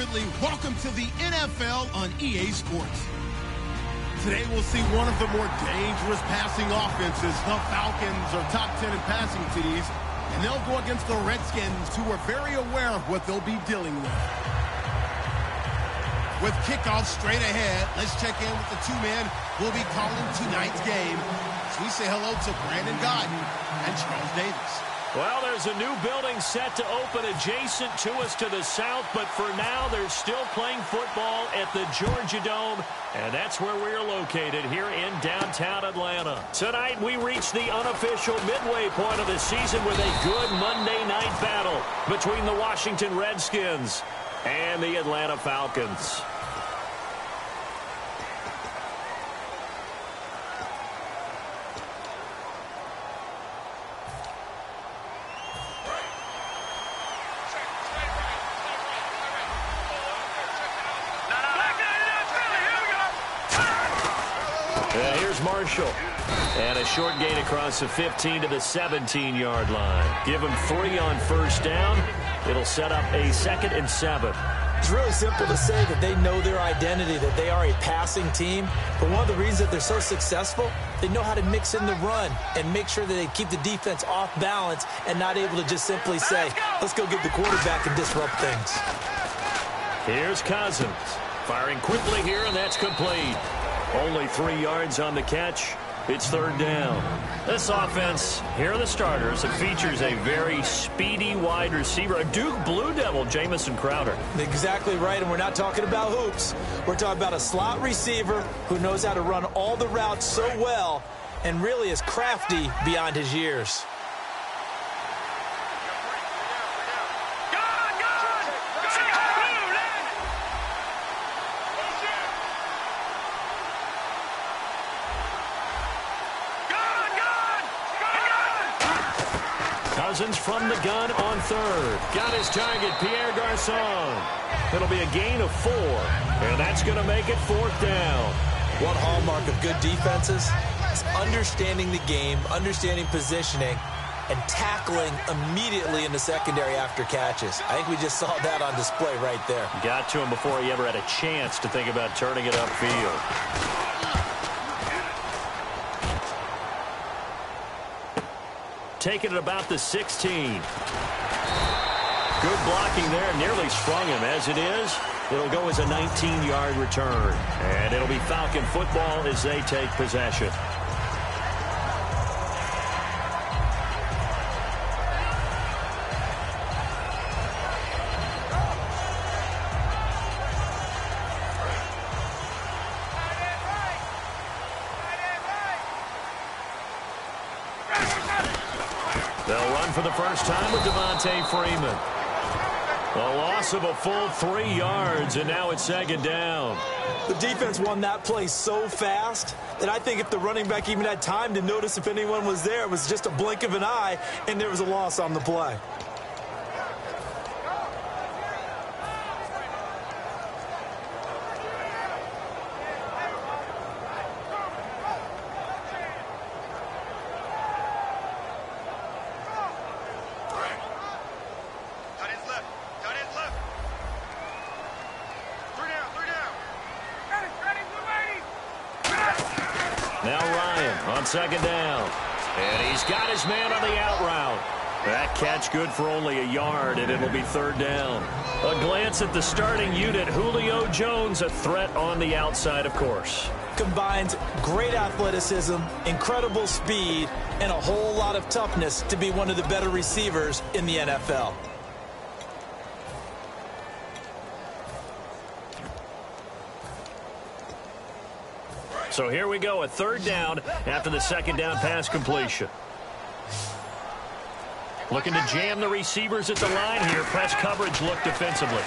fervently welcome to the NFL on EA Sports. Today we'll see one of the more dangerous passing offenses. The Falcons are top 10 in passing TDs, and they'll go against the Redskins, who are very aware of what they'll be dealing with. With kickoff straight ahead, let's check in with the two men who will be calling tonight's game. So we say hello to Brandon Godden and Charles Davis. Well, there's a new building set to open adjacent to us to the south, but for now they're still playing football at the Georgia Dome, and that's where we're located here in downtown Atlanta. Tonight we reach the unofficial midway point of the season with a good Monday night battle between the Washington Redskins and the Atlanta Falcons. Marshall. And a short gain across the 15 to the 17-yard line. Give him 3 on first down. It'll set up a 2nd and 7. It's really simple to say that they know their identity, that they are a passing team. But one of the reasons that they're so successful, they know how to mix in the run and make sure that they keep the defense off balance and not able to just simply say, let's go get the quarterback and disrupt things. Here's Cousins. Firing quickly here, and that's complete. Only 3 yards on the catch. It's 3rd down. This offense, here are the starters. It features a very speedy wide receiver, a Duke Blue Devil, Jamison Crowder. Exactly right, and we're not talking about hoops. We're talking about a slot receiver who knows how to run all the routes so well and really is crafty beyond his years. Cousins from the gun on 3rd. Got his target, Pierre Garçon. It'll be a gain of 4, and that's going to make it 4th down. One hallmark of good defenses is understanding the game, understanding positioning, and tackling immediately in the secondary after catches. I think we just saw that on display right there. Got to him before he ever had a chance to think about turning it upfield. Taking it about the 16. Good blocking there. Nearly sprung him. As it is, it'll go as a 19-yard return. And it'll be Falcon football as they take possession. For the first time with Devontae Freeman. A loss of a full 3 yards, and now it's 2nd down. The defense won that play so fast that I think if the running back even had time to notice if anyone was there, it was just a blink of an eye, and there was a loss on the play. Now Ryan on 2nd down. And he's got his man on the out route. That catch good for only a yard, and it'll be 3rd down. A glance at the starting unit. Julio Jones, a threat on the outside, of course. Combines great athleticism, incredible speed, and a whole lot of toughness to be one of the better receivers in the NFL. So here we go, a 3rd down after the 2nd down pass completion. Looking to jam the receivers at the line here. Press coverage look defensively.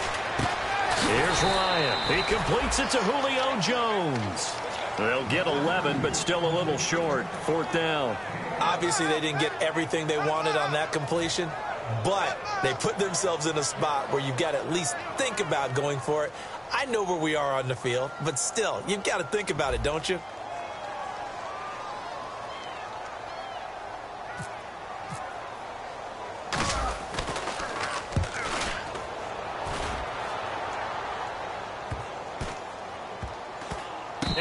Here's Ryan. He completes it to Julio Jones. They'll get 11, but still a little short. 4th down. Obviously, they didn't get everything they wanted on that completion, but they put themselves in a spot where you've got to at least think about going for it. I know where we are on the field, but still, you've got to think about it, don't you?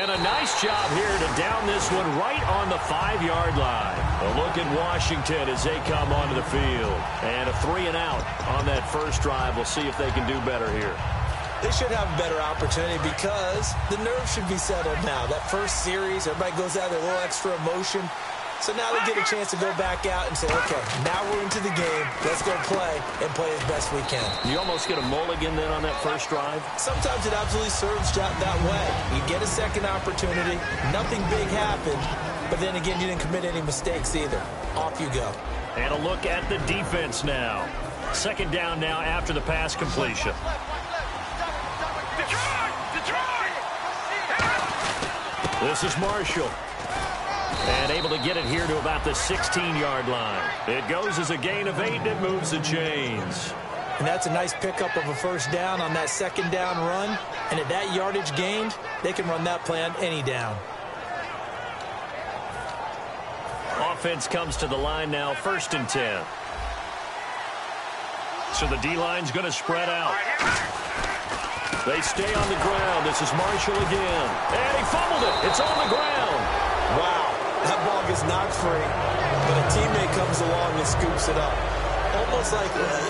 And a nice job here to down this one right on the 5-yard line. A look at Washington as they come onto the field. And a 3-and-out on that first drive. We'll see if they can do better here. They should have a better opportunity because the nerves should be settled now. That first series, everybody goes out there, a little extra emotion. So now they get a chance to go back out and say, okay, now we're into the game. Let's go play and play as best we can. You almost get a mulligan then on that first drive? Sometimes it absolutely serves that way. You get a second opportunity. Nothing big happened. But then again, you didn't commit any mistakes either. Off you go. And a look at the defense now. Second down now after the pass completion. This is Marshall. And able to get it here to about the 16-yard line. It goes as a gain of 8, and it moves the chains. And that's a nice pickup of a first down on that second down run. And at that yardage gained, they can run that play on any down. Offense comes to the line now, 1st and 10. So the D-line's going to spread out. They stay on the ground. This is Marshall again. And he fumbled it. It's on the ground. Wow. That ball gets knocked free, but a teammate comes along and scoops it up.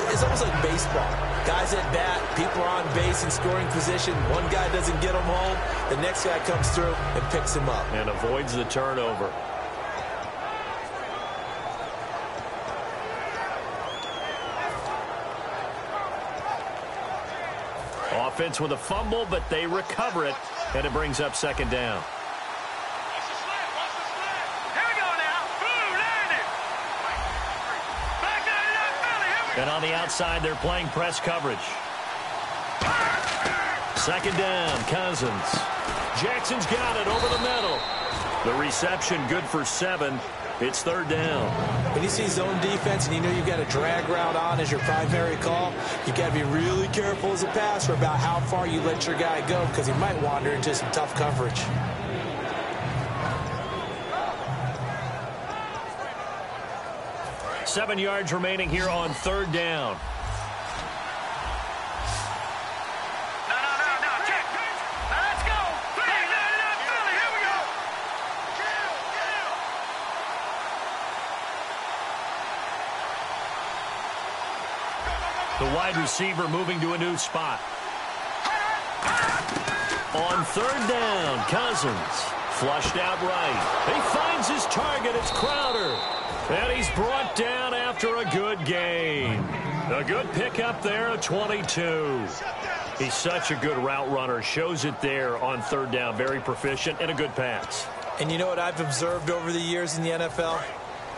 It's almost like baseball. Guys at bat, people are on base in scoring position. One guy doesn't get him home. The next guy comes through and picks him up. And avoids the turnover. Offense with a fumble, but they recover it, and it brings up second down. And on the outside, they're playing press coverage. Second down, Cousins. Jackson's got it over the middle. The reception good for 7. It's third down. When you see zone defense and you know you've got a drag route on as your primary call, you've got to be really careful as a passer about how far you let your guy go because he might wander into some tough coverage. Seven yards remaining here on third down. The wide receiver moving to a new spot. On third down, Cousins. Flushed out right. He finds his target. It's Crowder. And he's brought down after a good gain. A good pickup there, a 22. He's such a good route runner. Shows it there on third down. Very proficient and a good pass. And you know what I've observed over the years in the NFL?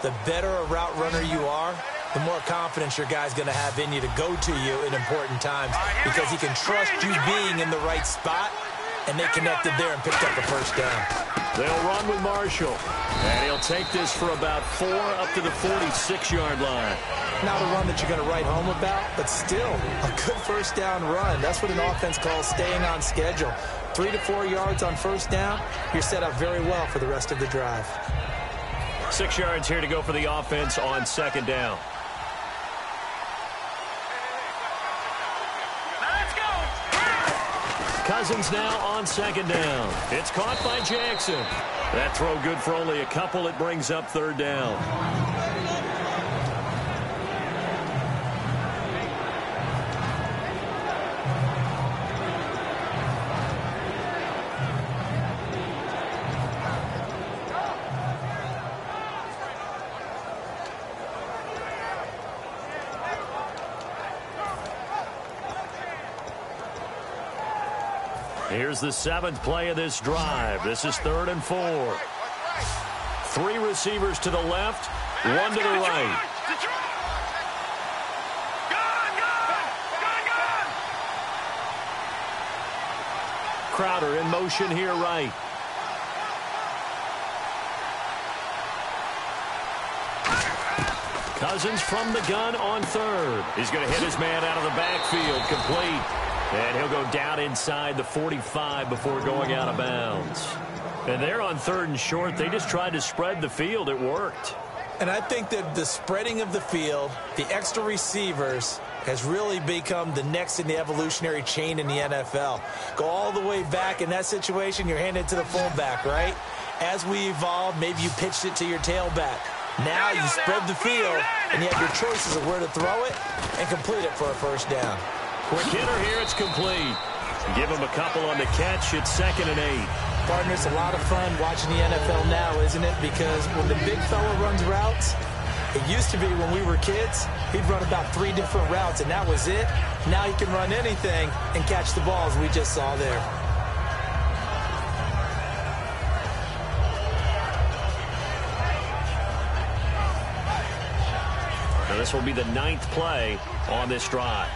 The better a route runner you are, the more confidence your guy's going to have in you to go to you in important times because he can trust you being in the right spot, and they connected there and picked up a first down. They'll run with Marshall, and he'll take this for about 4 up to the 46-yard line. Not a run that you're going to write home about, but still a good first down run. That's what an offense calls staying on schedule. 3 to 4 yards on first down, you're set up very well for the rest of the drive. 6 yards here to go for the offense on second down. Cousins now on second down. It's caught by Jackson. That throw good for only a couple. It brings up third down. Here's the 7th play of this drive. This is 3rd and 4. 3 receivers to the left, 1 to the right. Crowder in motion here right. Cousins from the gun on third. He's going to hit his man out of the backfield, complete. And he'll go down inside the 45 before going out of bounds. And they're on 3rd and short. They just tried to spread the field. It worked. And I think that the spreading of the field, the extra receivers, has really become the next in the evolutionary chain in the NFL. Go all the way back in that situation, you're handed to the fullback, right? As we evolve, maybe you pitched it to your tailback. Now you spread the field, and you have your choices of where to throw it and complete it for a first down. Quick hitter here, it's complete. Give him a couple on the catch. It's 2nd and 8. Partner, it's a lot of fun watching the NFL now, isn't it? Because when the big fella runs routes, it used to be when we were kids, he'd run about 3 different routes, and that was it. Now he can run anything and catch the balls we just saw there. Now this will be the 9th play on this drive.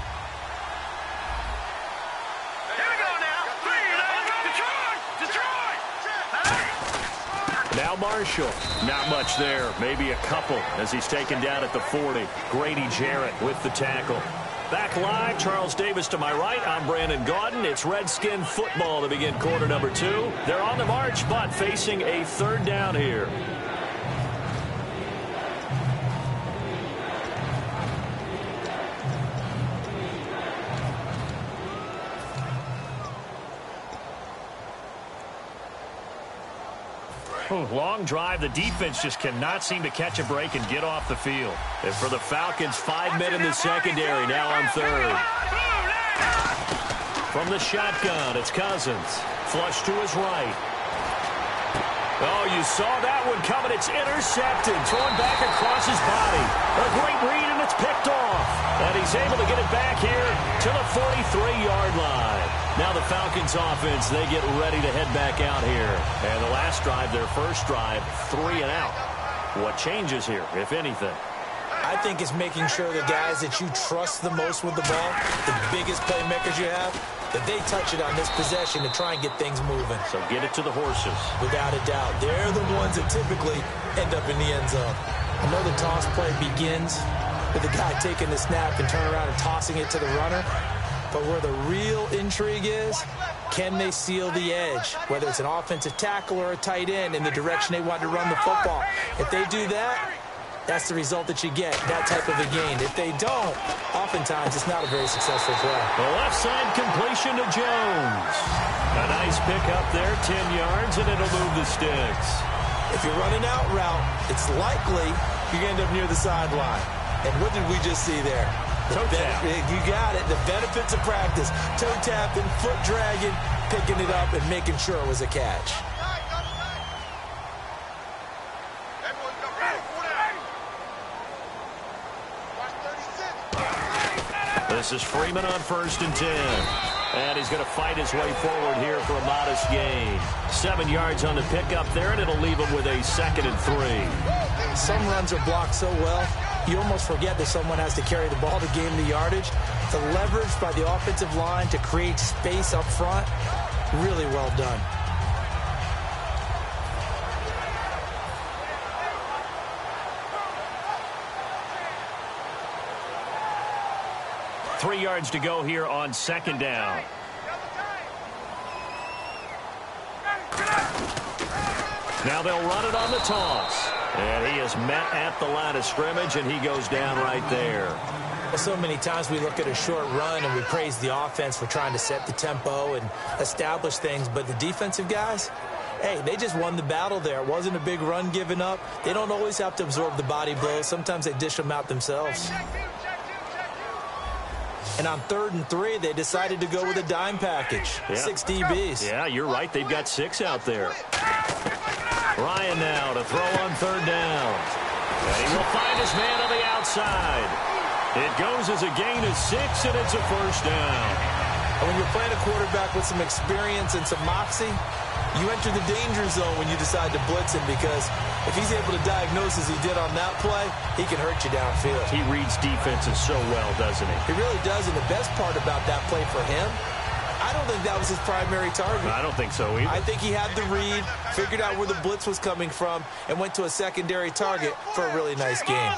Now Marshall. Not much there. Maybe a couple as he's taken down at the 40. Grady Jarrett with the tackle. Back live, Charles Davis to my right. I'm Brandon Gaudin. It's Redskin football to begin quarter number 2. They're on the march, but facing a 3rd down here. Long drive. The defense just cannot seem to catch a break and get off the field. And for the Falcons, 5 men in the secondary, now on 3rd. From the shotgun, it's Cousins. Flush to his right. Oh, you saw that one coming. It's intercepted. Thrown back across his body. A great read, and it's picked off. And he's able to get it back here to the 43-yard line. Now the Falcons offense, they get ready to head back out here. And the last drive, their first drive, 3 and out. What changes here, if anything? I think it's making sure the guys that you trust the most with the ball, the biggest playmakers you have, that they touch it on this possession to try and get things moving. So get it to the horses. Without a doubt. They're the ones that typically end up in the end zone. I know the toss play begins with the guy taking the snap and turn around and tossing it to the runner. But where the real intrigue is, can they seal the edge? Whether it's an offensive tackle or a tight end in the direction they want to run the football. If they do that, that's the result that you get, that type of a gain. If they don't, oftentimes it's not a very successful play. The left side completion to Jones. A nice pick up there, 10 yards, and it'll move the sticks. If you're running out route, it's likely you end up near the sideline. And what did we just see there? Toe tap. You got it. The benefits of practice. Toe tapping, foot dragging, picking it up, and making sure it was a catch. This is Freeman on 1st and 10. And he's going to fight his way forward here for a modest gain. 7 yards on the pickup there, and it'll leave him with a 2nd and 3. Some runs are blocked so well, you almost forget that someone has to carry the ball to gain the yardage. The leverage by the offensive line to create space up front, really well done. Three yards to go here on 2nd down. Now they'll run it on the toss. And he is met at the line of scrimmage, and he goes down right there. Well, so many times we look at a short run and we praise the offense for trying to set the tempo and establish things. But the defensive guys, hey, they just won the battle there. It wasn't a big run given up. They don't always have to absorb the body blows. Sometimes they dish them out themselves. And on 3rd and 3, they decided to go with a dime package. Yeah. 6 DBs. Yeah, you're right. They've got 6 out there. Ryan now to throw on 3rd down. And he will find his man on the outside. It goes as a gain of 6, and it's a first down. And when you're playing a quarterback with some experience and some moxie, you enter the danger zone when you decide to blitz him, because if he's able to diagnose as he did on that play, he can hurt you downfield. He reads defenses so well, doesn't he? He really does, and the best part about that play for him, I don't think that was his primary target. I don't think so either. I think he had the read, figured out where the blitz was coming from, and went to a secondary target for a really nice game.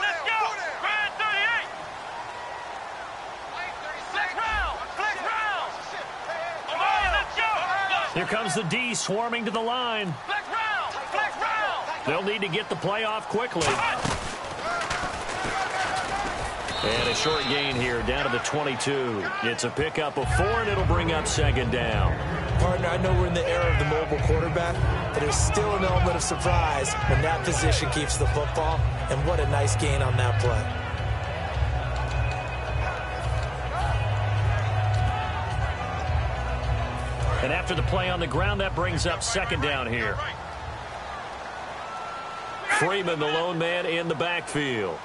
Here comes the D swarming to the line. They'll need to get the play off quickly. And a short gain here down to the 22. It's a pickup of 4, and it'll bring up second down. Partner, I know we're in the era of the mobile quarterback, but there's still an element of surprise when that position keeps the football, and what a nice gain on that play. And after the play on the ground, that brings up second down here. Freeman, the lone man in the backfield.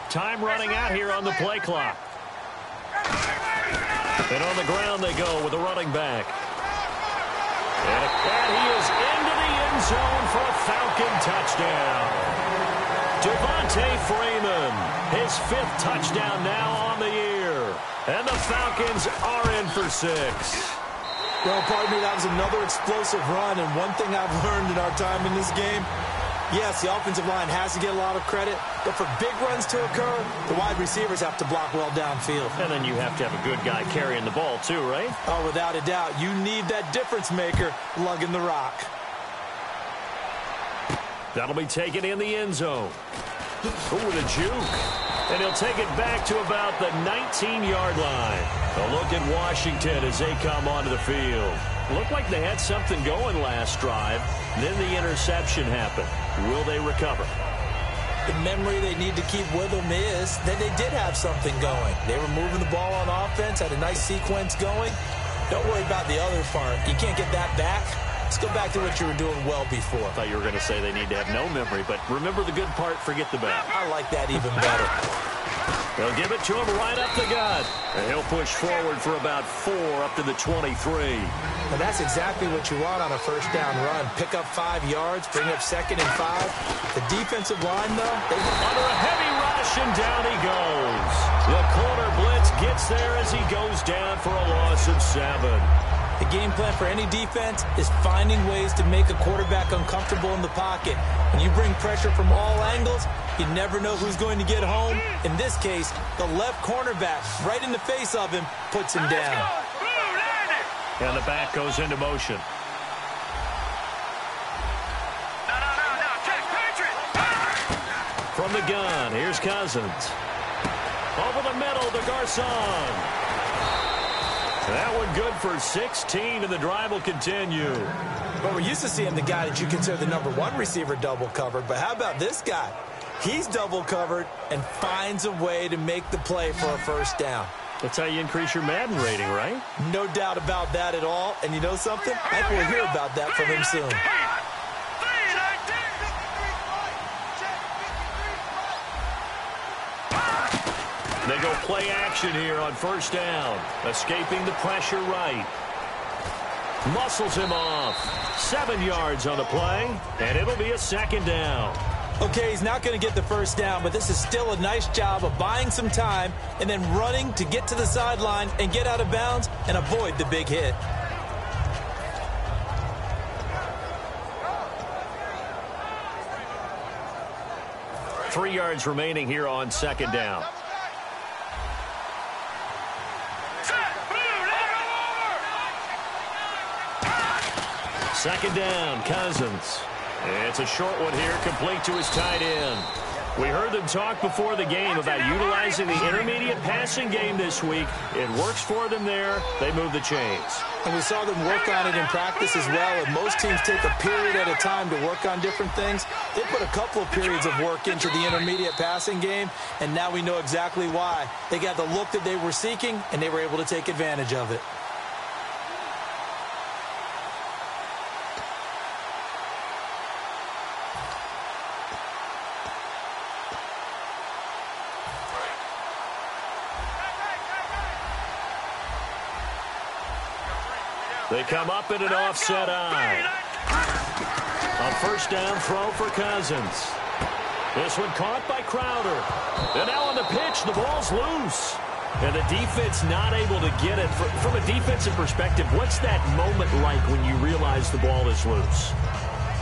Time running out here on the play clock. And on the ground they go with the running back. And he is into the end zone for a Falcon touchdown. Devontae Freeman, his 5th touchdown now on the year. And the Falcons are in for 6. Well, pardon me, that was another explosive run, and one thing I've learned in our time in this game, yes, the offensive line has to get a lot of credit, but for big runs to occur, the wide receivers have to block well downfield. And then you have to have a good guy carrying the ball too, right? Oh, without a doubt. You need that difference maker lugging the rock. That'll be taken in the end zone. Ooh, with a juke. And he'll take it back to about the 19-yard line. A look at Washington as they come onto the field. Looked like they had something going last drive. Then the interception happened. Will they recover? The memory they need to keep with them is that they did have something going. They were moving the ball on offense, had a nice sequence going. Don't worry about the other part. You can't get that back. Let's go back to what you were doing well before. I thought you were going to say they need to have no memory, but remember the good part, forget the bad. I like that even better. They'll give it to him right up the gut. And he'll push forward for about 4 up to the 23. Now that's exactly what you want on a first down run. Pick up 5 yards, bring up 2nd and 5. The defensive line, though, they under a heavy rush, and down he goes. The corner blitz gets there as he goes down for a loss of 7. The game plan for any defense is finding ways to make a quarterback uncomfortable in the pocket. When you bring pressure from all angles, you never know who's going to get home. In this case, the left cornerback, right in the face of him, puts him down. And the back goes into motion. From the gun, here's Cousins. Over the middle to Garcon. That one good for 16, and the drive will continue. Well, we're used to seeing the guy that you consider the #1 receiver double covered, but how about this guy? He's double covered and finds a way to make the play for a first down. That's how you increase your Madden rating, right? No doubt about that at all. And you know something? I think we'll hear about that from him soon. They go play action here on first down. Escaping the pressure right. Muscles him off. 7 yards on the play, and it'll be a second down. Okay, he's not going to get the first down, but this is still a nice job of buying some time and then running to get to the sideline and get out of bounds and avoid the big hit. Three yards remaining here on second down. Second down, Cousins. It's a short one here, complete to his tight end. We heard them talk before the game about utilizing the intermediate passing game this week. It works for them there. They move the chains. And we saw them work on it in practice as well. And most teams take a period at a time to work on different things. They put a couple of periods of work into the intermediate passing game, and now we know exactly why. They got the look that they were seeking, and they were able to take advantage of it. They come up in an offset eye. A first down throw for Cousins. This one caught by Crowder. And now on the pitch, the ball's loose. And the defense not able to get it. From a defensive perspective, what's that moment like when you realize the ball is loose?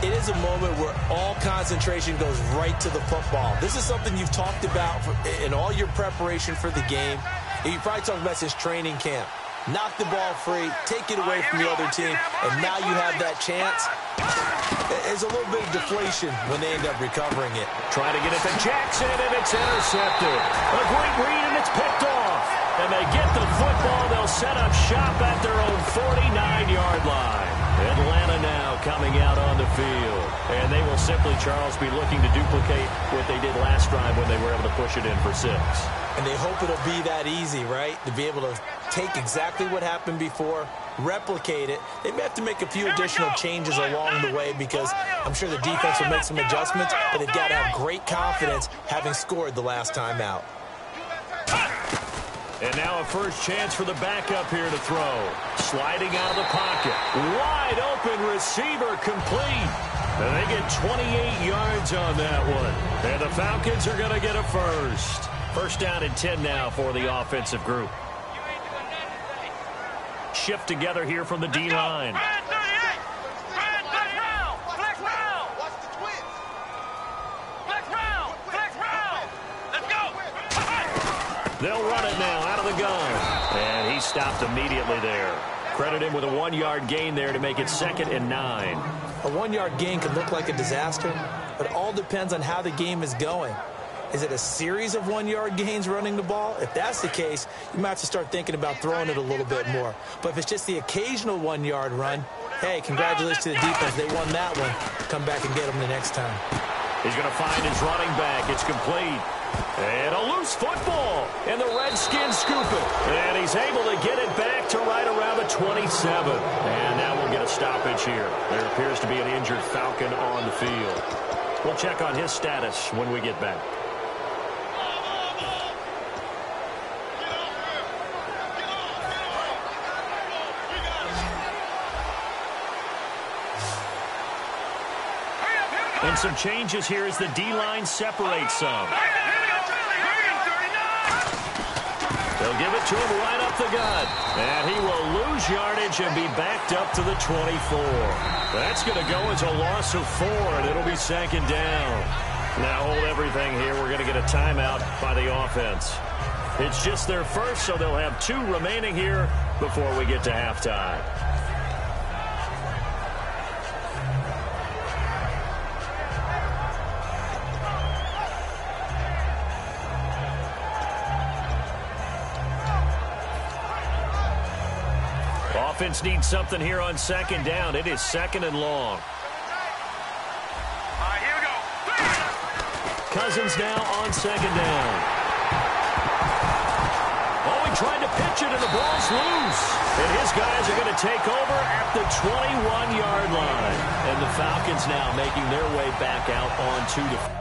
It is a moment where all concentration goes right to the football. This is something you've talked about in all your preparation for the game. And you probably talked about since training camp. knock the ball free, take it away from the other team, and now you have that chance. There's a little bit of deflation when they end up recovering it. Trying to get it to Jackson, and it's intercepted. A great read, and it's picked off. And they get the football. They'll set up shop at their own 49-yard line. Atlanta now coming out on the field. And they will simply, Charles, be looking to duplicate what they did last drive when they were able to push it in for 6. And they hope it'll be that easy, right? To be able to take exactly what happened before, replicate it. They may have to make a few additional changes along the way because I'm sure the defense will make some adjustments, but they've got to have great confidence having scored the last time out. And now a first chance for the backup here to throw. Sliding out of the pocket. Wide open receiver complete. And they get 28 yards on that one. And the Falcons are going to get a first. First down and 10 now for the offensive group. Shift together here from the D-line. They'll run it now out of the gun. And he stopped immediately there. Credit him with a 1-yard gain there to make it 2nd and 9. A 1-yard gain can look like a disaster, but it all depends on how the game is going. Is it a series of 1-yard gains running the ball? If that's the case, you might have to start thinking about throwing it a little bit more. But if it's just the occasional 1-yard run, hey, congratulations to the defense. They won that one. Come back and get them the next time. He's going to find his running back. It's complete. And a loose football. And the Redskins scoop it. And he's able to get it back to right around the 27. And now we'll get a stoppage here. There appears to be an injured Falcon on the field. We'll check on his status when we get back. And some changes here as the D-line separates some. They'll give it to him right up the gut. And he will lose yardage and be backed up to the 24. That's going to go as a loss of 4, and it'll be 2nd down. Now hold everything here. We're going to get a timeout by the offense. It's just their first, so they'll have 2 remaining here before we get to halftime. Offense needs something here on 2nd down. It is 2nd and long. Here we go. Cousins now on 2nd down. Oh, he tried to pitch it, and the ball's loose. And his guys are going to take over at the 21-yard line. And the Falcons now making their way back out onto the field.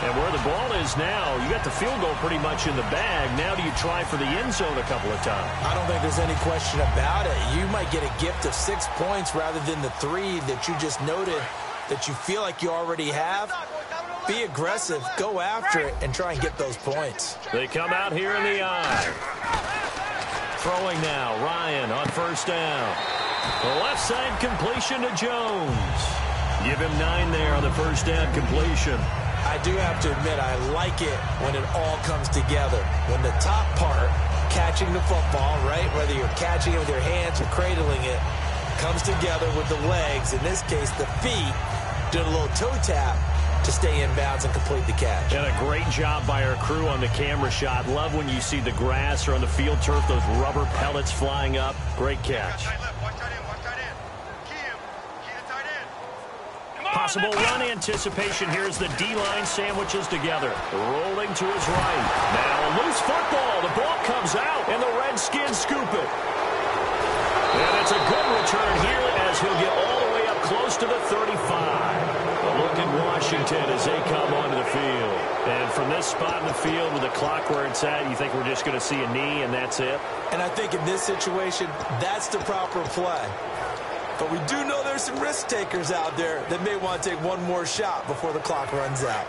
And where the ball is now, you got the field goal pretty much in the bag. Now do you try for the end zone a couple of times? I don't think there's any question about it. You might get a gift of 6 points rather than the 3 that you just noted that you feel like you already have. Be aggressive, go after it, and try and get those points. They come out here in the eye. Throwing now, Ryan on 1st down. The left side completion to Jones. Give him 9 there on the 1st down completion. I do have to admit, I like it when it all comes together. When the top part, catching the football, right, whether you're catching it with your hands or cradling it, comes together with the legs, in this case the feet, doing a little toe tap to stay in bounds and complete the catch. And a great job by our crew on the camera shot. Love when you see the grass or on the field turf, those rubber pellets flying up. Great catch. Possible run anticipation here as the D-line sandwiches together. Rolling to his right. Now a loose football. The ball comes out, and the Redskins scoop it. And it's a good return here as he'll get all the way up close to the 35. A look at Washington as they come onto the field. And from this spot in the field with the clock where it's at, you think we're just going to see a knee and that's it? And I think in this situation, that's the proper play. But we do know there's some risk takers out there that may want to take one more shot before the clock runs out.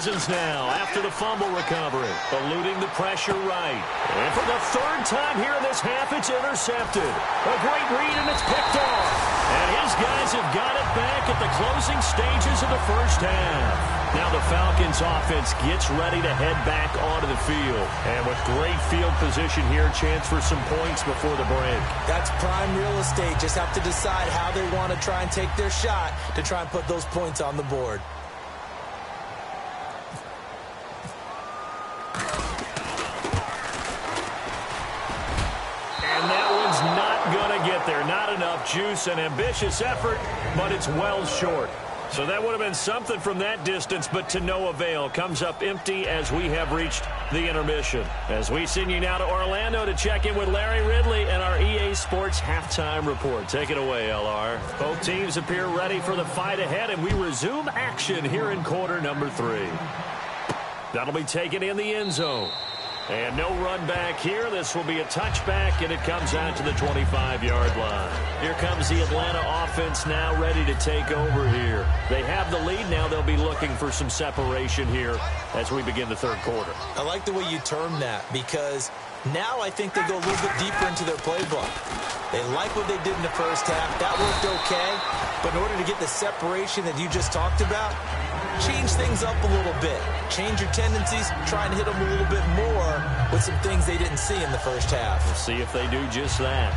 Cousins now after the fumble recovery. Eluding the pressure right. And for the third time here in this half, it's intercepted. A great read, and it's picked off. And his guys have got it back at the closing stages of the first half. Now the Falcons offense gets ready to head back onto the field. And with great field position here, chance for some points before the break. That's prime real estate. Just have to decide how they want to try and take their shot to try and put those points on the board. And that one's not going to get there. Not enough juice, an ambitious effort, but it's well short. So that would have been something from that distance, but to no avail. Comes up empty as we have reached the intermission. As we send you now to Orlando to check in with Larry Ridley and our EA Sports Halftime Report. Take it away, LR. Both teams appear ready for the fight ahead, and we resume action here in quarter number 3. That'll be taken in the end zone. And no run back here. This will be a touchback, and it comes out to the 25-yard line. Here comes the Atlanta offense now ready to take over here. They have the lead. Now they'll be looking for some separation here as we begin the third quarter. I like the way you term that, because now I think they go a little bit deeper into their playbook. They like what they did in the first half. That worked okay. But in order to get the separation that you just talked about, change things up a little bit. Change your tendencies. Try and hit them a little bit more with some things they didn't see in the first half. We'll see if they do just that.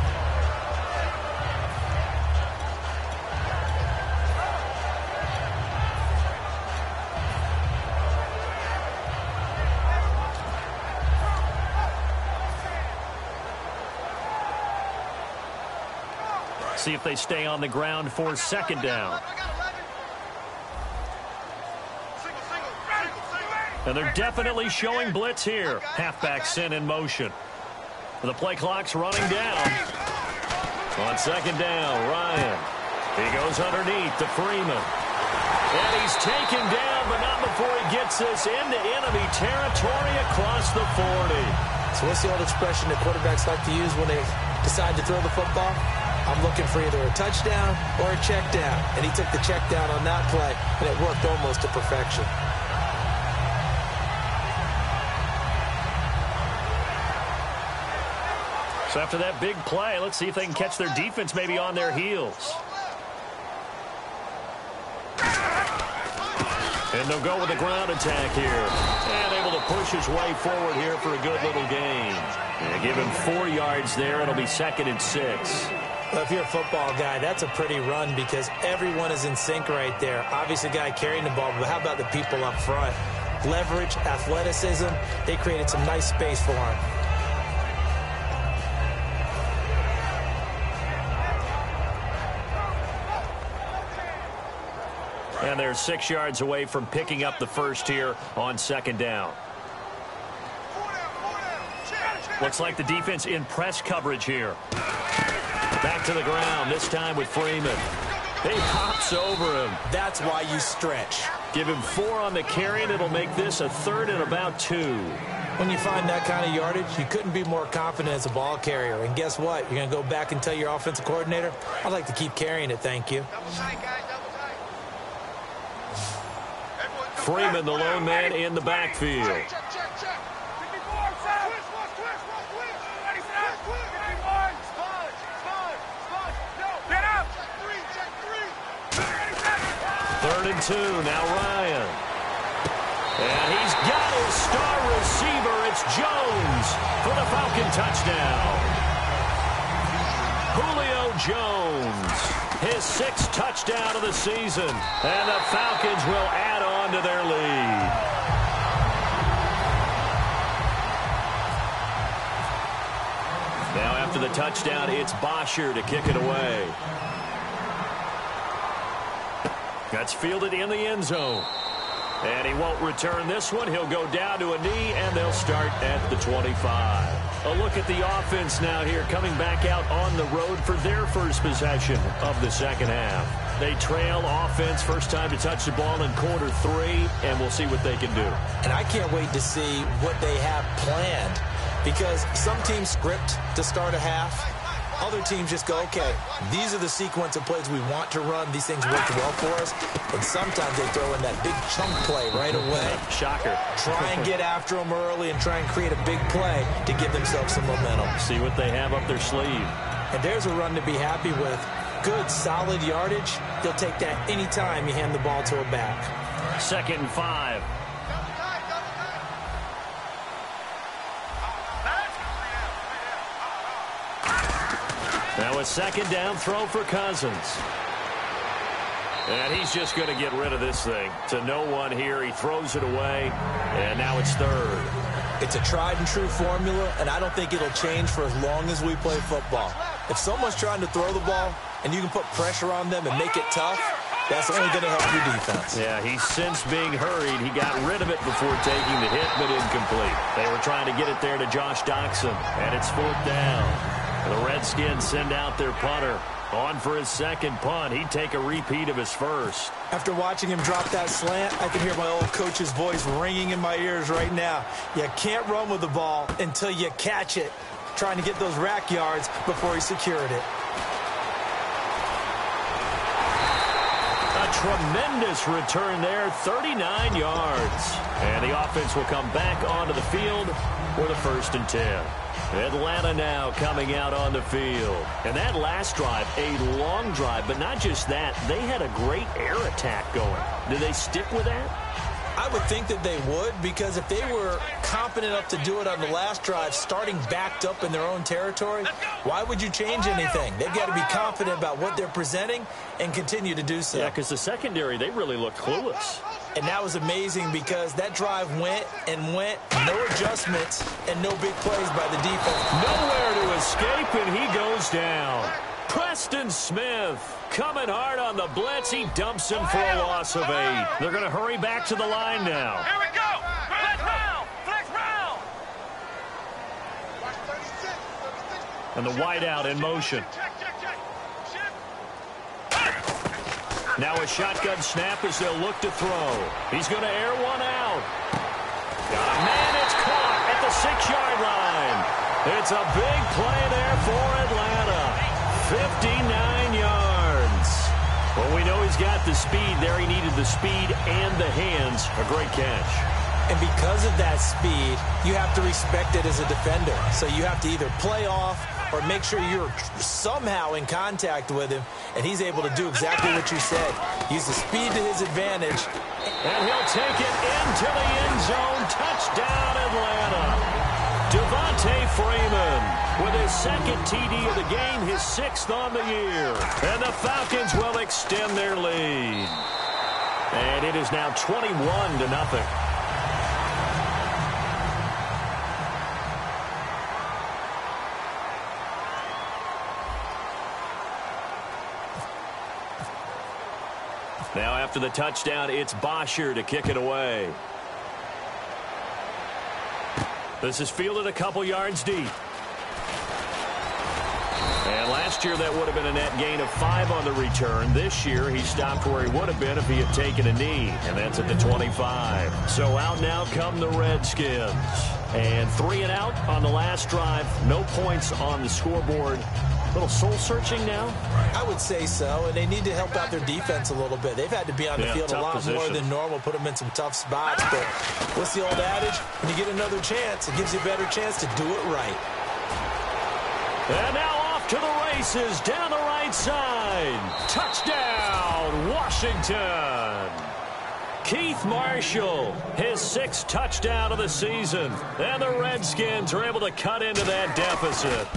See if they stay on the ground for second down. And they're definitely showing blitz here. Halfback sent in motion. The play clock's running down. On second down, Ryan. He goes underneath to Freeman. And he's taken down, but not before he gets this into enemy territory across the 40. So what's the old expression that quarterbacks like to use when they decide to throw the football? I'm looking for either a touchdown or a check down. And he took the check down on that play, and it worked almost to perfection. So after that big play, let's see if they can catch their defense maybe on their heels. And they'll go with the ground attack here. And able to push his way forward here for a good little gain. And give him 4 yards there. It'll be 2nd and 6. Well, if you're a football guy, that's a pretty run because everyone is in sync right there. Obviously, guy carrying the ball, but how about the people up front? Leverage, athleticism, they created some nice space for him. And they're 6 yards away from picking up the first here on second down. Looks like the defense in press coverage here. Back to the ground, this time with Freeman. He hops over him. That's why you stretch. Give him 4 on the carry, and it'll make this a 3rd and about 2. When you find that kind of yardage, you couldn't be more confident as a ball carrier. And guess what? You're going to go back and tell your offensive coordinator, I'd like to keep carrying it, thank you. Freeman, the lone man in the backfield. Third and 2, now Ryan. And he's got his star receiver. It's Jones for the Falcon touchdown. Julio Jones, his 6th touchdown of the season. And the Falcons will add on to their lead. Now after the touchdown, it's Bosher to kick it away. That's fielded in the end zone. And he won't return this one. He'll go down to a knee, and they'll start at the 25. A look at the offense now here, coming back out on the road for their first possession of the second half. They trail offense, first time to touch the ball in quarter 3, and we'll see what they can do. And I can't wait to see what they have planned, because some teams script to start a half. Other teams just go, okay, these are the sequence of plays we want to run. These things worked well for us. And sometimes they throw in that big chunk play right away. Shocker. Try and get after them early and try and create a big play to give themselves some momentum. See what they have up their sleeve. And there's a run to be happy with. Good, solid yardage. He'll take that anytime you hand the ball to a back. 2nd and 5. Now a 2nd down throw for Cousins. And he's just going to get rid of this thing. To no one here. He throws it away. And now it's 3rd. It's a tried and true formula, and I don't think it'll change for as long as we play football. If someone's trying to throw the ball and you can put pressure on them and make it tough, that's only going to help your defense. Yeah, he's since being hurried. He got rid of it before taking the hit, but incomplete. They were trying to get it there to Josh Doxson, and it's 4th down. The Redskins send out their punter. On for his 2nd punt. He'd take a repeat of his 1st. After watching him drop that slant, I can hear my old coach's voice ringing in my ears right now. You can't run with the ball until you catch it. Trying to get those rack yards before he secured it. A tremendous return there, 39 yards. And the offense will come back onto the field for the 1st and 10. Atlanta now coming out on the field. And that last drive, a long drive, but not just that. They had a great air attack going. Do they stick with that? I would think that they would, because if they were competent enough to do it on the last drive, starting backed up in their own territory, why would you change anything? They've got to be confident about what they're presenting and continue to do so. Yeah, because the secondary, they really look clueless. And that was amazing because that drive went and went, no adjustments, and no big plays by the defense. Nowhere to escape, and he goes down. Preston Smith coming hard on the blitz. He dumps him for a loss of 8. They're going to hurry back to the line now. Here we go. Flex round. Flex round. And the wideout in motion. Now a shotgun snap as they'll look to throw. He's going to air one out. Man, it's caught at the 6-yard line. It's a big play there for Atlanta. 59 yards. Well, we know he's got the speed there. He needed the speed and the hands. A great catch. And because of that speed, you have to respect it as a defender. So you have to either play off or make sure you're somehow in contact with him, and he's able to do exactly what you said. Use the speed to his advantage. And he'll take it into the end zone. Touchdown, Atlanta. Devontae Freeman with his 2nd TD of the game, his 6th on the year. And the Falcons will extend their lead. And it is now 21-0. Now after the touchdown, it's Bosher to kick it away. This is fielded a couple yards deep. And last year that would have been a net gain of 5 on the return. This year he stopped where he would have been if he had taken a knee. And that's at the 25. So out now come the Redskins. And 3 and out on the last drive. No points on the scoreboard. A little soul-searching now? I would say so, and they need to help out their defense a little bit. They've had to be on the field a lot more than normal, put them in some tough spots. But what's the old adage? When you get another chance, it gives you a better chance to do it right. And now off to the races down the right side. Touchdown, Washington. Keith Marshall, his 6th touchdown of the season. And the Redskins are able to cut into that deficit.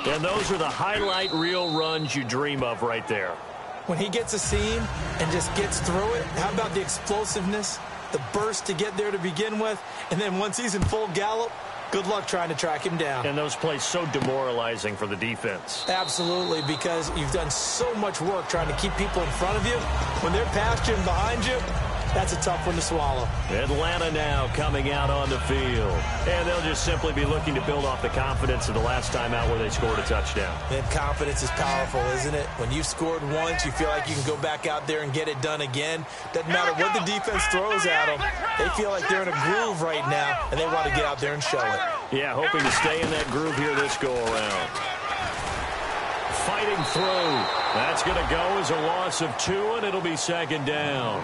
And those are the highlight reel runs you dream of right there. When he gets a seam and just gets through it, how about the explosiveness, the burst to get there to begin with, and then once he's in full gallop, good luck trying to track him down. And those plays so demoralizing for the defense. Absolutely, because you've done so much work trying to keep people in front of you. When they're past you and behind you, that's a tough one to swallow. Atlanta now coming out on the field. And they'll just simply be looking to build off the confidence of the last time out where they scored a touchdown. And confidence is powerful, isn't it? When you've scored once, you feel like you can go back out there and get it done again. Doesn't matter what the defense throws at them. They feel like they're in a groove right now, and they want to get out there and show it. Yeah, hoping to stay in that groove here this go-around. fighting through. That's going to go as a loss of 2, and it'll be second down.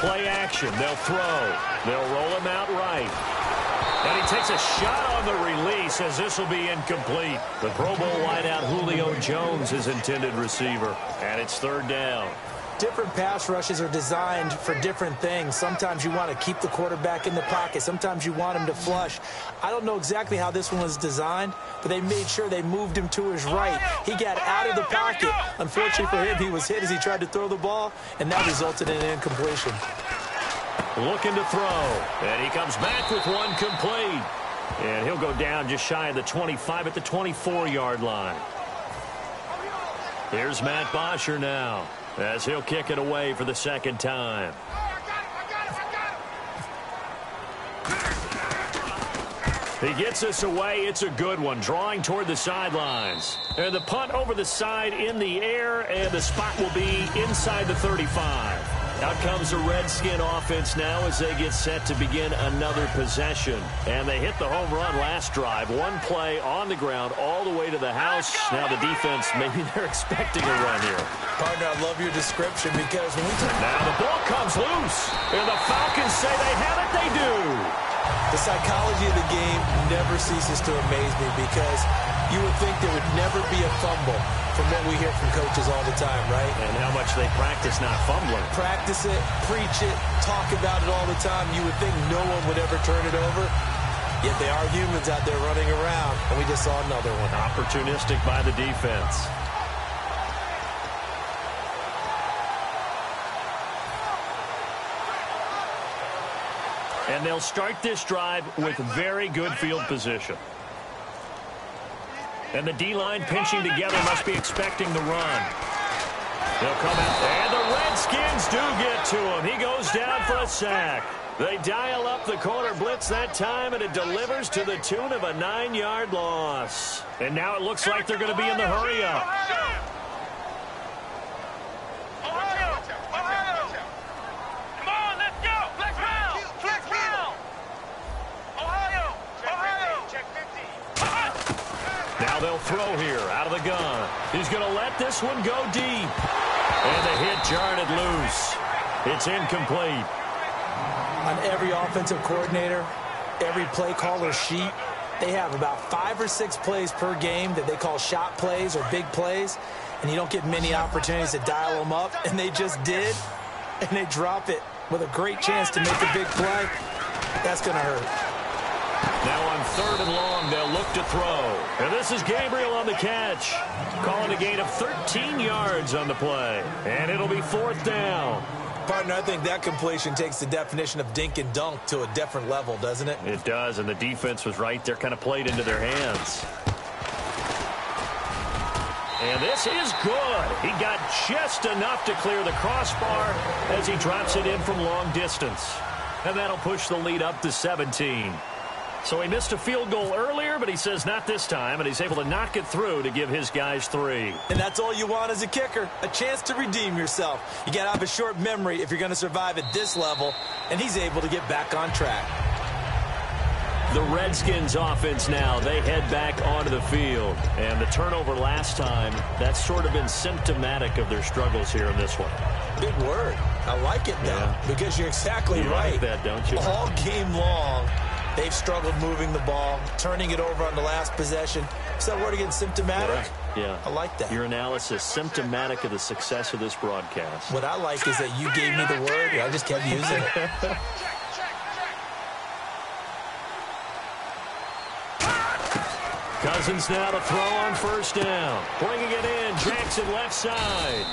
Play action. They'll throw. They'll roll him out right. And he takes a shot on the release as this will be incomplete. The Pro Bowl wideout Julio Jones is intended receiver. And it's third down. Different pass rushes are designed for different things. Sometimes you want to keep the quarterback in the pocket. Sometimes you want him to flush. I don't know exactly how this one was designed, but they made sure they moved him to his right. He got out of the pocket. Unfortunately for him, he was hit as he tried to throw the ball, and that resulted in an incompletion. Looking to throw, and he comes back with one complete. And he'll go down just shy of the 25 at the 24-yard line. Here's Matt Bosher now, as he'll kick it away for the second time. He gets this away. It's a good one, drawing toward the sidelines. And the punt over the side in the air, and the spot will be inside the 35. Out comes the Redskin offense now as they get set to begin another possession. And they hit the home run last drive. One play on the ground all the way to the house. Now the defense, maybe they're expecting a run here. Partner, I love your description because when we talk... Now the ball comes loose. And the Falcons say they have it. They do. The psychology of the game never ceases to amaze me because you would think there would never be a fumble from what we hear from coaches all the time, right? And how much they practice not fumbling. Practice it, preach it, talk about it all the time. You would think no one would ever turn it over. Yet they are humans out there running around, and we just saw another one. Opportunistic by the defense. And they'll start this drive with very good field position. And the D-line pinching together must be expecting the run. They'll come out. And the Redskins do get to him. He goes down for a sack. They dial up the corner blitz that time, and it delivers to the tune of a 9-yard loss. And now it looks like they're going to be in the hurry-up. Now they'll throw here out of the gun. He's going to let this one go deep. And the hit jarred it loose. It's incomplete. On every offensive coordinator, every play caller sheet, they have about 5 or 6 plays per game that they call shot plays or big plays. And you don't get many opportunities to dial them up. And they just did. And they drop it with a great chance to make a big play. That's going to hurt. Now on 3rd and long, they'll look to throw. And this is Gabriel on the catch. Calling a gain of 13 yards on the play. And it'll be 4th down. Partner, I think that completion takes the definition of dink and dunk to a different level, doesn't it? It does, and the defense was right there, kind of played into their hands. And this is good. He got just enough to clear the crossbar as he drops it in from long distance. And that'll push the lead up to 17. So he missed a field goal earlier, but he says not this time, and he's able to knock it through to give his guys 3. And that's all you want as a kicker, a chance to redeem yourself. You got to have a short memory if you're going to survive at this level, and he's able to get back on track. The Redskins offense now, they head back onto the field. And the turnover last time, that's sort of been symptomatic of their struggles here in this one. Big word. I like it, though, because you're exactly right. You like that, don't you? All game long, they've struggled moving the ball, turning it over on the last possession. Is that word again, symptomatic? Yeah. I like that. Your analysis, symptomatic of the success of this broadcast. What I like is that you gave me the word, and I just kept using it. Cousins now to throw on 1st down. Bringing it in, Jackson left side.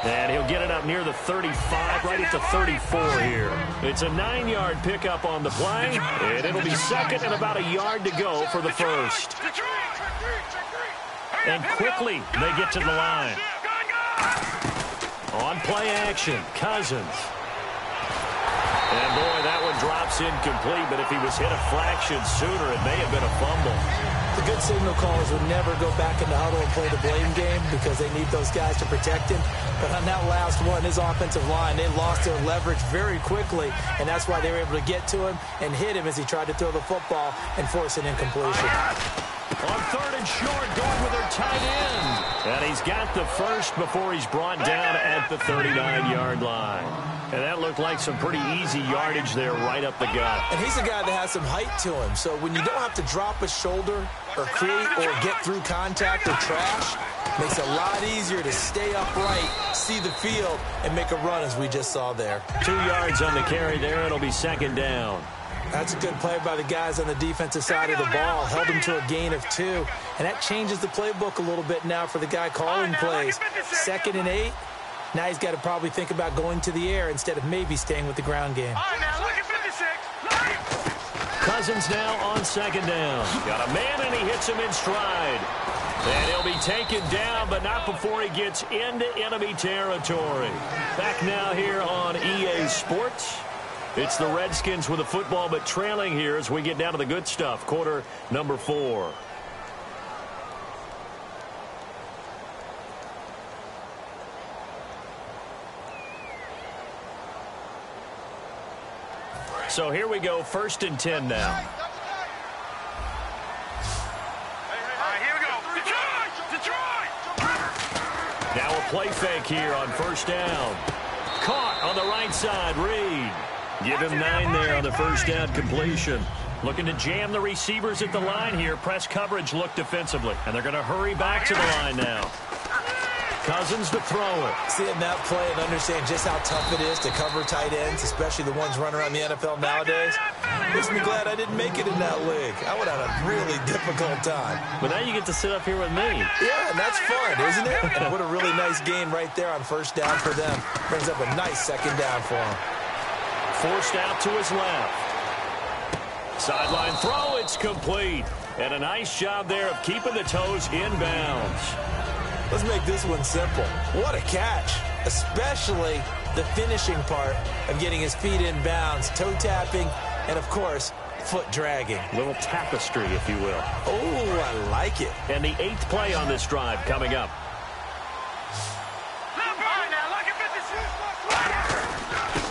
And he'll get it up near the 35, right at the 34 here. It's a 9-yard pickup on the play, and it'll be 2nd and about a yard to go for the 1st. And quickly, they get to the line. On play action, Cousins. And, boy, that one drops incomplete, but if he was hit a fraction sooner, it may have been a fumble. The good signal callers would never go back in the huddle and play the blame game because they need those guys to protect him. But on that last one, his offensive line, they lost their leverage very quickly, and that's why they were able to get to him and hit him as he tried to throw the football and force an incompletion. On 3rd and short, going with their tight end. And he's got the first before he's brought down at the 39-yard line. And that looked like some pretty easy yardage there right up the gut. And he's a guy that has some height to him. So when you don't have to drop a shoulder or create or get through contact or trash, makes it a lot easier to stay upright, see the field, and make a run as we just saw there. 2 yards on the carry there. It'll be 2nd down. That's a good play by the guys on the defensive side of the ball. Held him to a gain of 2. And that changes the playbook a little bit now for the guy calling plays. 2nd and 8. Now he's got to probably think about going to the air instead of maybe staying with the ground game. Cousins now on 2nd down. Got a man, and he hits him in stride. And he'll be taken down, but not before he gets into enemy territory. Back now here on EA Sports. It's the Redskins with the football, but trailing here as we get down to the good stuff. Quarter number 4. So here we go, 1st and 10 now. Here we go. Detroit! Now a play fake here on 1st down. Caught on the right side, Reed. Give him 9 there on the 1st down completion. Looking to jam the receivers at the line here. Press coverage look defensively. And they're going to hurry back to the line now. Cousins to throw it. Seeing that play and understand just how tough it is to cover tight ends, especially the ones running around the NFL nowadays, makes me glad I didn't make it in that league. I would have a really difficult time. But now you get to sit up here with me. Yeah, and that's fun, isn't it? And what a really nice gain right there on 1st down for them. Brings up a nice 2nd down for them. Forced out to his left. Sideline throw, it's complete. And a nice job there of keeping the toes in bounds. Let's make this one simple. What a catch, especially the finishing part of getting his feet in bounds, toe tapping, and, of course, foot dragging. Little tapestry, if you will. Oh, I like it. And the 8th play on this drive coming up.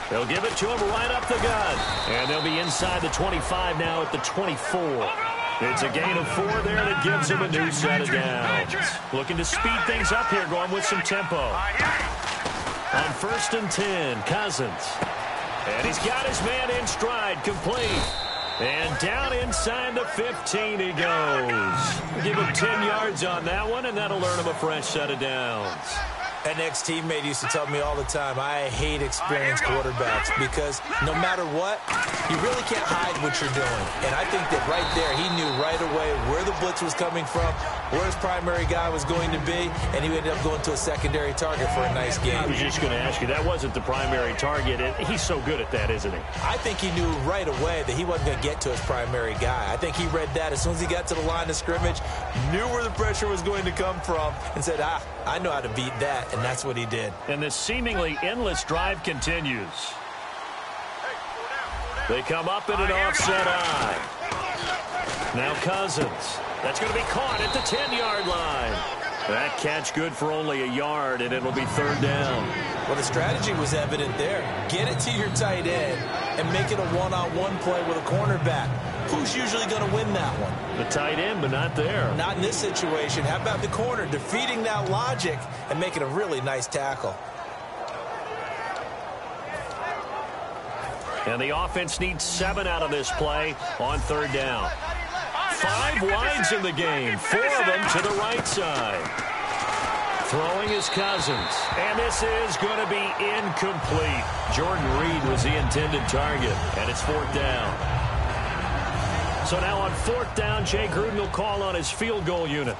They'll give it to him right up the gut. And they'll be inside the 25 now at the 24. It's a gain of 4 there, and it gives him a new set of downs. Looking to speed things up here, going with some tempo. On 1st and 10, Cousins. And he's got his man in stride, complete. And down inside the 15 he goes. Give him 10 yards on that one, and that'll earn him a fresh set of downs. An ex-teammate used to tell me all the time, I hate experienced quarterbacks because no matter what, you really can't hide what you're doing. And I think that right there, he knew right away where the blitz was coming from, where his primary guy was going to be, and he ended up going to a secondary target for a nice game. I was just going to ask you, that wasn't the primary target, and he's so good at that, isn't he? I think he knew right away that he wasn't going to get to his primary guy. I think he read that as soon as he got to the line of scrimmage, knew where the pressure was going to come from, and said, I know how to beat that. And that's what he did. And this seemingly endless drive continues. They come up in an offset eye. Now Cousins. That's going to be caught at the 10-yard line. That catch good for only a yard, and it'll be 3rd down. Well, the strategy was evident there. Get it to your tight end and make it a one-on-one play with a cornerback. Who's usually going to win that one? The tight end, but not there. Not in this situation. How about the corner defeating that logic and making a really nice tackle? And the offense needs 7 out of this play on 3rd down. 5 wides in the game, 4 of them to the right side. Throwing is Cousins, and this is going to be incomplete. Jordan Reed was the intended target, and it's 4th down. So now on 4th down, Jay Gruden will call on his field goal unit.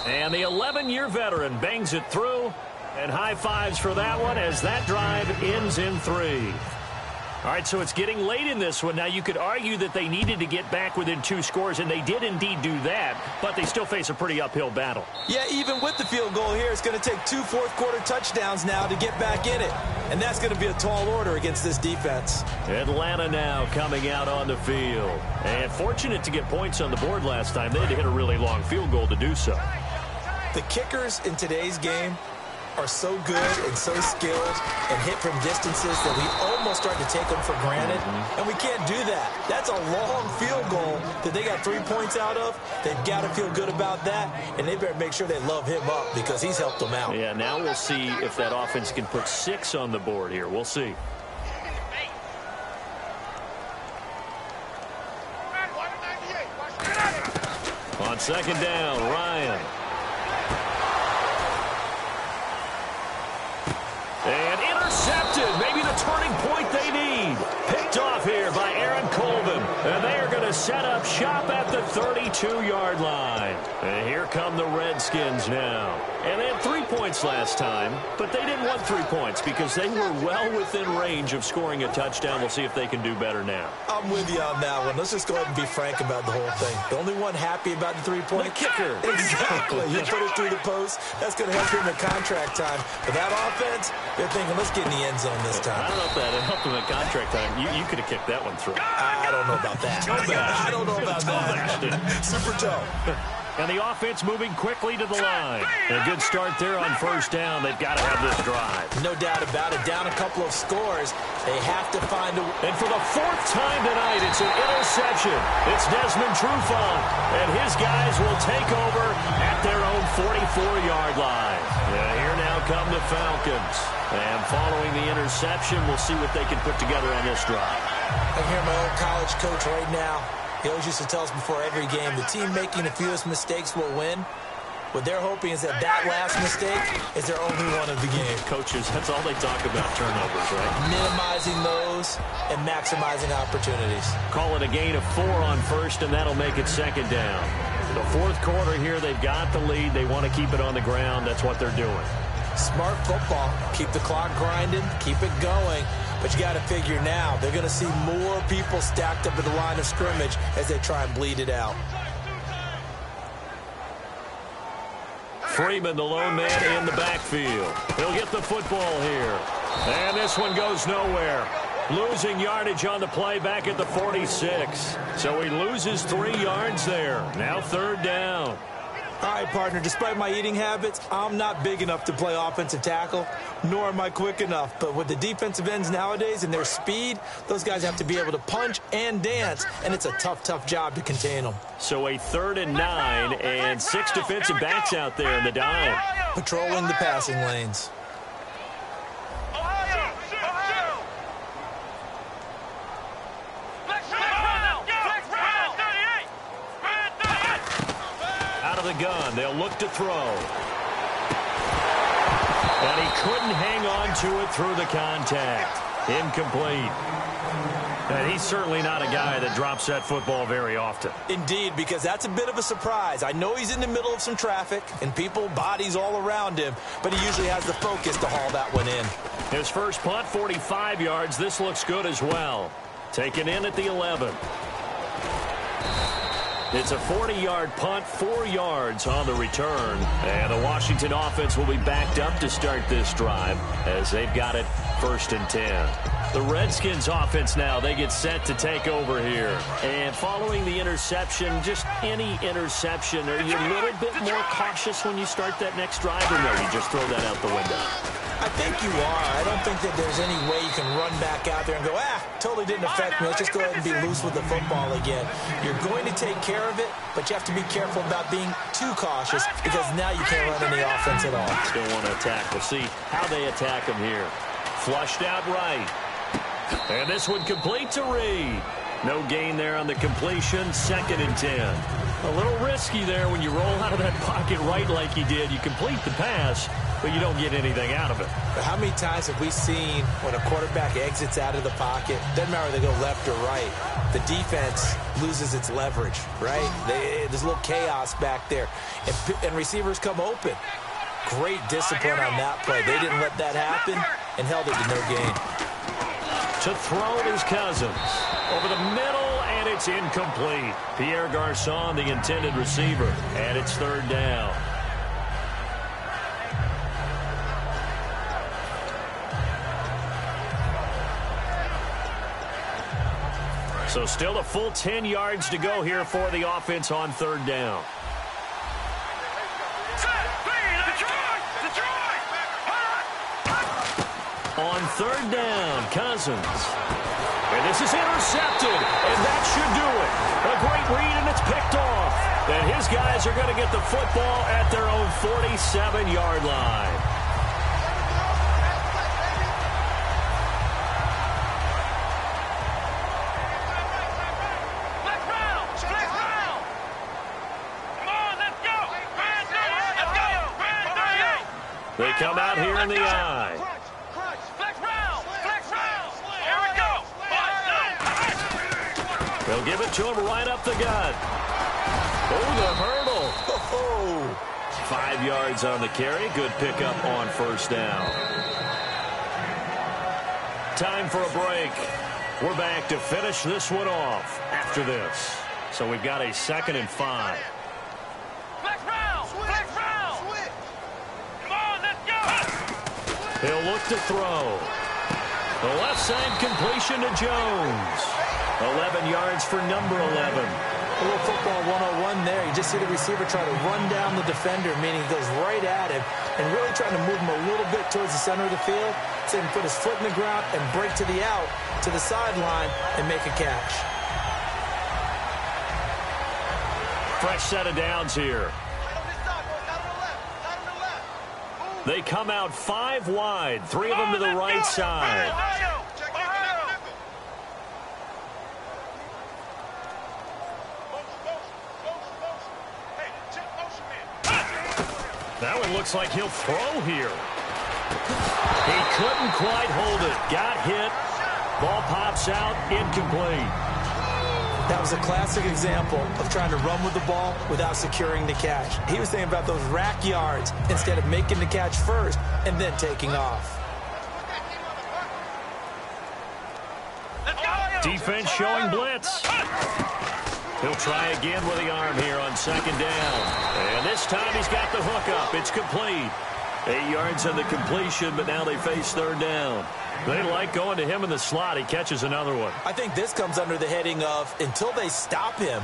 And the 11-year veteran bangs it through, and high fives for that one as that drive ends in 3. All right, so it's getting late in this one. Now, you could argue that they needed to get back within 2 scores, and they did indeed do that, but they still face a pretty uphill battle. Yeah, even with the field goal here, it's going to take 2 fourth-quarter touchdowns now to get back in it. And that's going to be a tall order against this defense. Atlanta now coming out on the field. And fortunate to get points on the board last time. They had to hit a really long field goal to do so. The kickers in today's game are so good and so skilled and hit from distances that we almost start to take them for granted. And we can't do that. That's a long field goal that they got 3 points out of. They've got to feel good about that, and they better make sure they love him up because he's helped them out. Yeah, now we'll see if that offense can put 6 on the board here. We'll see. On second down, Ryan. And intercepted. Maybe the turning point they need. Picked off here by Aaron Colvin. And they are going to set up shop at the 32-yard line. And here come the Redskins now. And they had 3 points last time, but they didn't want 3 points because they were well within range of scoring a touchdown. We'll see if they can do better now. I'm with you on that one. Let's just go ahead and be frank about the whole thing. The only one happy about the 3-point kicker. Exactly. You put it through the post. That's going to help him in contract time. But that offense, they're thinking, let's get in the end zone this time. I don't know if that helped him in contract time. You could have kicked that one through. I don't know about that. I don't know about that. Super toe. And the offense moving quickly to the line. And a good start there on first down. They've got to have this drive. No doubt about it. Down a couple of scores. They have to find a... And for the 4th time tonight, it's an interception. It's Desmond Trufant. And his guys will take over at their own 44-yard line. Yeah, here now come the Falcons. And following the interception, we'll see what they can put together on this drive. I hear my old college coach right now. He always used to tell us before every game, the team making the fewest mistakes will win. What they're hoping is that last mistake is their only one of the game. Coaches, that's all they talk about, turnovers, right? Minimizing those and maximizing opportunities. Call it a gain of 4 on first, and that'll make it second down. The 4th quarter here, they've got the lead. They want to keep it on the ground. That's what they're doing. Smart football. Keep the clock grinding. Keep it going. But you got to figure now, they're going to see more people stacked up at the line of scrimmage as they try and bleed it out. Freeman, the lone man in the backfield. He'll get the football here. And this one goes nowhere. Losing yardage on the play back at the 46. So he loses 3 yards there. Now 3rd down. All right, partner, despite my eating habits, I'm not big enough to play offensive tackle, nor am I quick enough. But with the defensive ends nowadays and their speed, those guys have to be able to punch and dance, and it's a tough, tough job to contain them. So a 3rd and 9, and 6 defensive backs out there in the dime. Patrolling the passing lanes. The gun. They'll look to throw. And he couldn't hang on to it through the contact. Incomplete. And he's certainly not a guy that drops that football very often. Indeed, because that's a bit of a surprise. I know he's in the middle of some traffic and people, bodies all around him, but he usually has the focus to haul that one in. His first punt, 45 yards. This looks good as well. Taken in at the 11. It's a 40-yard punt, 4 yards on the return. And the Washington offense will be backed up to start this drive as they've got it 1st and 10. The Redskins offense now, they get set to take over here. And following the interception, just any interception, are you a little bit more cautious when you start that next drive, or no, you just throw that out the window? I think you are. I don't think that there's any way you can run back out there and go, totally didn't affect me. Let's just go ahead and be loose with the football again. You're going to take care of it, but you have to be careful about being too cautious because now you can't run any offense at all. Still want to attack. We'll see how they attack him here. Flushed out right. And this one complete to Reed. No gain there on the completion. 2nd and 10. A little risky there when you roll out of that pocket right like he did. You complete the pass, but you don't get anything out of it. But how many times have we seen when a quarterback exits out of the pocket, doesn't matter whether they go left or right, the defense loses its leverage, right? There's a little chaos back there, and receivers come open. Great discipline on that play. They didn't let that happen and held it to no gain. To throw is Cousins. Over the middle, and it's incomplete. Pierre Garçon, the intended receiver, and it's third down. So still a full 10 yards to go here for the offense on third down. On third down, Cousins. And this is intercepted, and that should do it. A great read, and it's picked off. And his guys are going to get the football at their own 47-yard line. They come out here in the I. They'll give it to him right up the gut. Oh, the hurdle. Oh, 5 yards on the carry. Good pickup on first down. Time for a break. We're back to finish this one off after this. So we've got a 2nd and 5. He'll look to throw. The left side completion to Jones. 11 yards for number 11. A little football 101 there. You just see the receiver try to run down the defender, meaning he goes right at him and really trying to move him a little bit towards the center of the field so he can put his foot in the ground and break to the out, to the sideline, and make a catch. Fresh set of downs here. They come out 5 wide, 3 of them to the right side. That one looks like he'll throw here. He couldn't quite hold it. Got hit. Ball pops out, incomplete. That was a classic example of trying to run with the ball without securing the catch. He was thinking about those rack yards instead of making the catch first and then taking off. Defense showing blitz. He'll try again with the arm here on 2nd down. And this time he's got the hook up. It's complete. 8 yards on the completion, but now they face 3rd down. They like going to him in the slot. He catches another one. I think this comes under the heading of until they stop him,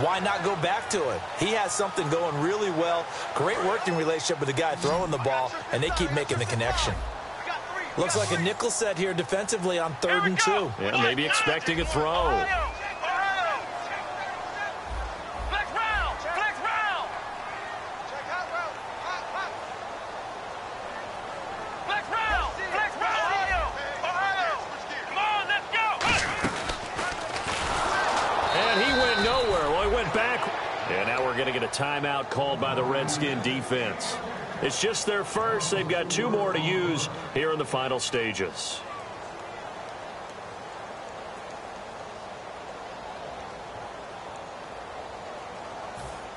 why not go back to it? He has something going really well. Great working relationship with the guy throwing the ball, and they keep making the connection. Looks like a nickel set here defensively on 3rd and 2. Yeah, maybe expecting a throw. Going to get a timeout called by the Redskin defense. It's just their first. They've got 2 more to use here in the final stages.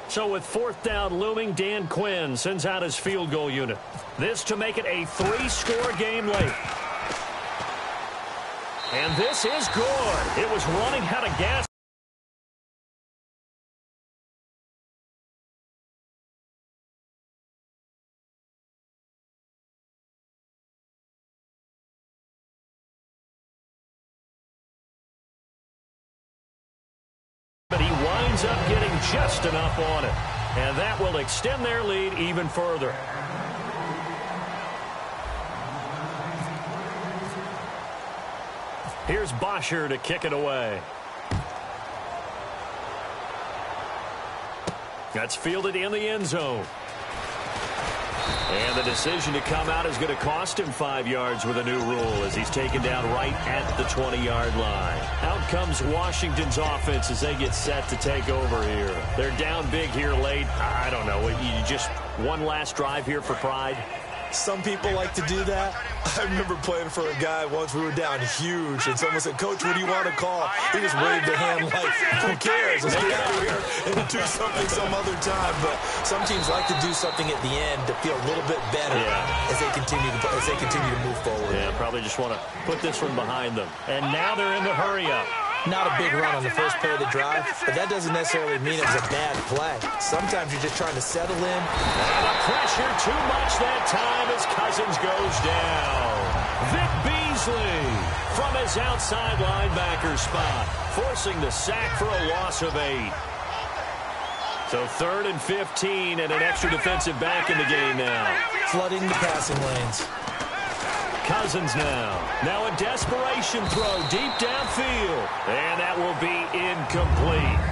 So with 4th down looming, Dan Quinn sends out his field goal unit. This to make it a 3-score game late. And this is good. It was running out of gas. But he winds up getting just enough on it. And that will extend their lead even further. Here's Bosher to kick it away. That's fielded in the end zone. And the decision to come out is going to cost him 5 yards with a new rule as he's taken down right at the 20-yard line. Out comes Washington's offense as they get set to take over here. They're down big here late. I don't know. You just one last drive here for pride? Some people like to do that. I remember playing for a guy once. We were down huge, and someone said, "Coach, what do you want to call?" He just waved a hand like, "Who cares? Let's get out of here and do something some other time." But some teams like to do something at the end to feel a little bit better as they continue to move forward. Yeah, probably just want to put this one behind them. And now they're in the hurry-up. Not a big run on the first play of the drive, but that doesn't necessarily mean it was a bad play. Sometimes you're just trying to settle in. And the pressure too much that time as Cousins goes down. Vic Beasley from his outside linebacker spot, forcing the sack for a loss of 8. So 3rd and 15 and an extra defensive back in the game now. Flooding the passing lanes. Cousins now. Now a desperation throw deep downfield. And that will be incomplete.